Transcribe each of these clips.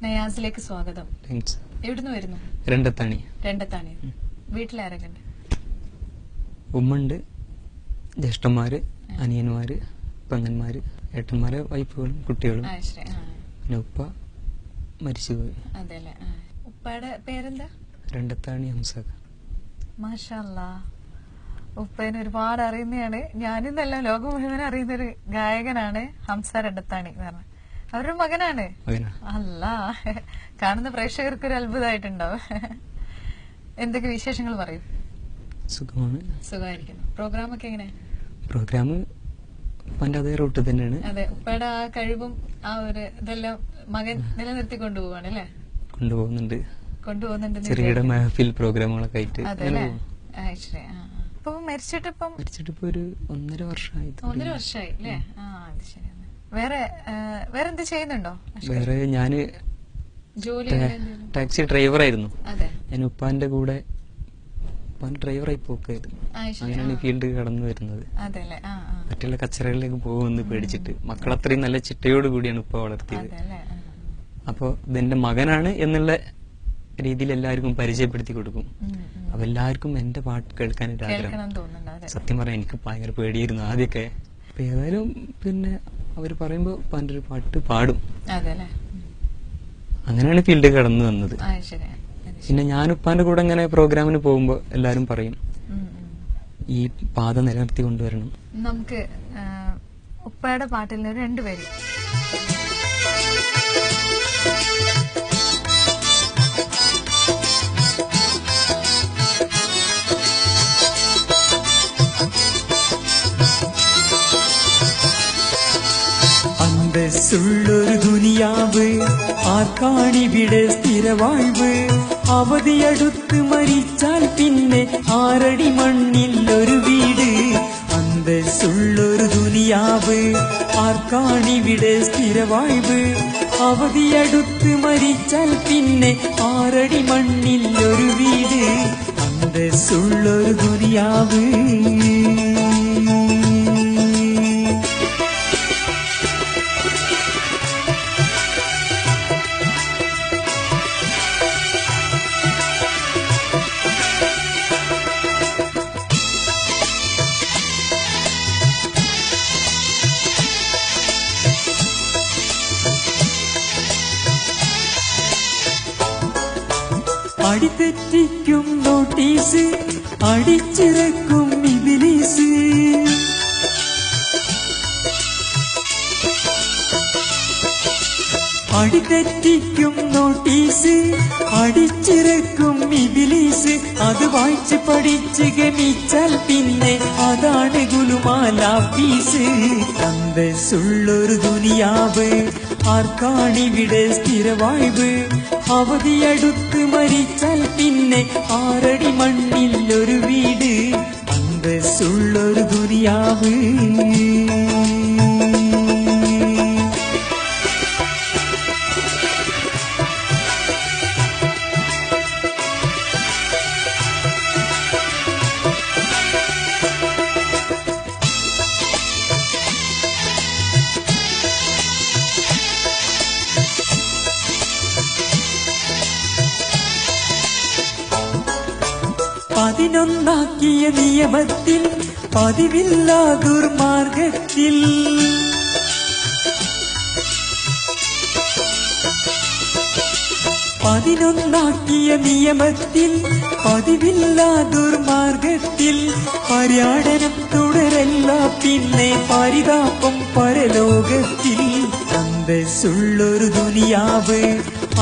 നയാസിലേക്ക് സ്വാഗതം. എവിടുന്ന് വരുന്നു? രണ്ടത്താണി. രണ്ടത്താണി. വീട്ടിലാരൊക്കെ ഉണ്ട്? ഉമ്മുണ്ട്, ജ്യേഷ്ഠന്മാര്, അനിയന്മാര്, പെങ്ങന്മാര്, ഏട്ടന്മാരെ വൈഫുകളും കുട്ടികളും. പിന്നെ ഉപ്പ മരിച്ചുപോയി. അതെല്ലേ. ഉപ്പയുടെ പേരെന്താ? രണ്ടത്താണി ഹംസക. മാഷാ അല്ലാഹ്. ഉപ്പേനെ ഒരുപാട് അറിയുന്നതാണ്. ഞാനിന്നല്ല ലോകം മുഴുവൻ അറിയുന്നൊരു ഗായകനാണ് ഹംസ രണ്ടത്താണി എന്ന് പറഞ്ഞ. അവരുടെ മകനാണ്. അല്ല, കാണുന്ന പ്രേക്ഷകർക്ക് ഒരു അത്ഭുതമായിട്ടുണ്ടാവും. എന്തൊക്കെ വിശേഷങ്ങൾ പറയും? സുഖമാണ്. സുഖമായിരിക്കുന്നു. പ്രോഗ്രാം ഒക്കെ എങ്ങനെ? പ്രോഗ്രാം ഉപ്പാന്റെ അതേ റൂട്ട് തന്നെയാണ്. അതെ, ഉപ്പയുടെ ആ കഴിവും ആ ഒരു ഇതെല്ലാം മകൻ നിലനിർത്തി കൊണ്ടുപോവാണ് അല്ലേ? കൊണ്ടുപോകുന്നുണ്ട്. ചെറിയ മഹഫിൽ പ്രോഗ്രാമുകളൊക്കെ ആയിട്ട്. ഇപ്പൊ മരിച്ചിട്ടിപ്പോ ഒരു 1.5 വർഷമായി. 1.5 വർഷമായി അല്ലേ? അത് ശരി. വേറെ എന്ത് ചെയ്യുന്നുണ്ടോ? വേറെ ഞാന് ജോലി ടാക്സി ഡ്രൈവർ ആയിരുന്നു. അതെ. ഞാൻ ഉപ്പാന്റെ കൂടെ ഡ്രൈവറായി പോക്കായിരുന്നു. അങ്ങനെയാണ് ഫീൽഡ് കടന്നു വരുന്നത്. മറ്റുള്ള കച്ചറകളിലേക്ക് പോകുമെന്ന് പേടിച്ചിട്ട്. മക്കളത്രയും നല്ല ചിട്ടയോട് കൂടിയാണ് ഉപ്പ വളർത്തിയത്. അപ്പൊ ഇതെന്റെ മകനാണ് എന്നുള്ള രീതിയിൽ എല്ലാവർക്കും പരിചയപ്പെടുത്തി കൊടുക്കും. അപ്പൊ എല്ലാവർക്കും എന്റെ പാട്ട് കേൾക്കാൻ ഒരു ആഗ്രഹം. സത്യം പറയാൻ എനിക്ക് ഭയങ്കര പേടിയായിരുന്നു ആദ്യമൊക്കെ. അപ്പൊ ഏതായാലും പിന്നെ അവര് പറയുമ്പോ ഉപ്പാന്റെ ഒരു പാട്ട് പാടും. അങ്ങനെയാണ് ഫീൽഡ് കടന്നു വന്നത്. പിന്നെ ഞാൻ ഉപ്പാന്റെ കൂടെ ഇങ്ങനെ പ്രോഗ്രാമിന് പോകുമ്പോ എല്ലാരും പറയും ഈ പാത നിലനിർത്തി കൊണ്ടുവരണം. നമുക്ക് ഉപ്പയുടെ പാട്ടിൽ നിന്ന് 2 പേര്. അന്തസ്സുള്ളൊരു ദുനിയാവ്, ആർക്കാണിവിടെ സ്ഥിരവാഴ്വ്. അവധിയടുത്ത് മരിച്ചാൽ പിന്നെ 6 അടി മണ്ണിൽ ഒരു വീട്. അന്തസ്സുള്ളൊരു ദുനിയാവ്, ആർക്കാണിവിടെ സ്ഥിരവാഴ്വ്. അവധിയടുത്ത് മരിച്ചാൽ പിന്നെ 6 അടി മണ്ണിൽ ഒരു വീട്. അന്തസ്സുള്ളൊരു ദുനിയാവ്. അടിതെറ്റിക്കും നോട്ടീസ്, അടിച്ചിറക്കും ഇബ്ലീസ്. അടിതെറ്റിക്കും നോട്ടീസ്, അടിച്ചിറക്കും ഇബ്ലീസ്. അത് വായിച്ച് പഠിച്ച് ഗമിച്ചാൽ പിന്നെ അതാണ് ഗുലുമാലാഫീസ്. അന്തസ്സുള്ളൊരു ദുനിയാവ്, ആർക്കാണിവിടെ സ്ഥിരവാഴ്വ്. അവധിയടുത്ത് മരിച്ചാൽ പിന്നെ 6 അടി മണ്ണിൽ ഒരു വീട്. അന്തസ്സുള്ളൊരു ദുനിയാവ്. പതിനൊന്നാക്കിയ നിയമത്തിൽ പതിവില്ലാ ദുർമാർഗത്തിൽ. പതിനൊന്നാക്കിയ നിയമത്തിൽ പതിവില്ലാ ദുർമാർഗത്തിൽ. പര്യാടനം തുടരല്ല പിന്നെ പരിതാപം പരലോകത്തിൽ. അന്തസ്സുള്ളൊരു ദുനിയാവ്,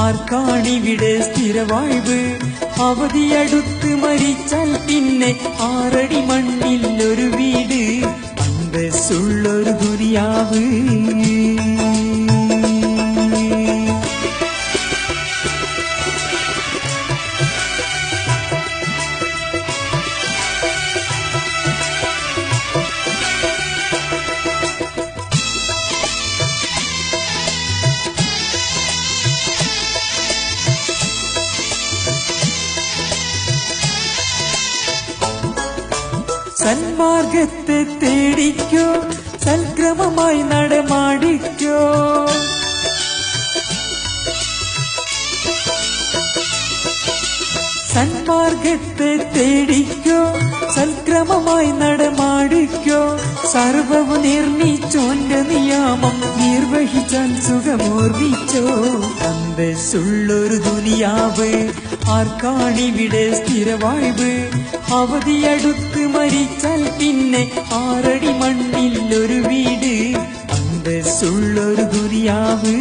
ആർക്കാണിവിടെ സ്ഥിരവാഴ്വ്. അവധിയടുത്ത് മരിച്ചാൽ പിന്നെ 6 അടി മണ്ണിൽ ഒരു വീട്. അന്തസ്സുള്ളൊരു ദുനിയാവ്. സന്മാർഗത്തെ തേടിക്കോ, സൽക്രമമായി നടമാടിക്കോ. സന്മാർഗത്തെ തേടിക്കോ, സൽക്രമമായി നടമാടിക്കോ, സർവവും നിർമ്മിച്ചോന്റെ നിയമം നിർവഹിച്ചാൽ സുഖമോർമ്മിച്ചോ. അന്തസ്സുള്ളൊരു ദുനിയാവ് ആർക്കാണിവിടെ സ്ഥിരവാഴ്വ്, അവധിയടുത്ത് മരിച്ചാൽ പിന്നെ 6 അടി മണ്ണിൽ ഒരു വീട്. അന്തസ്സുള്ളൊരു ദുനിയാവ്.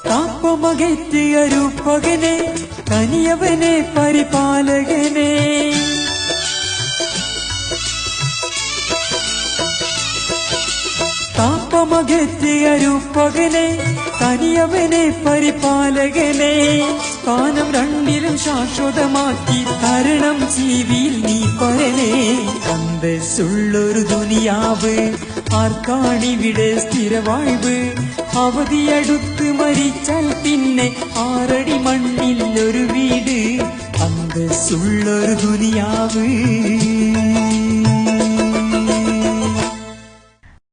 കാപ്പമകറ്റിയ രൂപകനെ, തനിയവനെ പരിപാലകനെ, കാപ്പമകറ്റിയ രൂപകനെ, തനിയവനെ പരിപാലകനെ, സ്ഥാനം 2ലും ശാശ്വതമാക്കി തരണം ജീവിയിൽ നീ പരനെ. അന്തസ്സുള്ളൊരു ദുനിയാവ് ആർക്കാണിവിടെ സ്ഥിരവാഴ്വ്, അവധിയടുത്ത് മരിച്ചാൽ പിന്നെ 6 അടി മണ്ണിൽ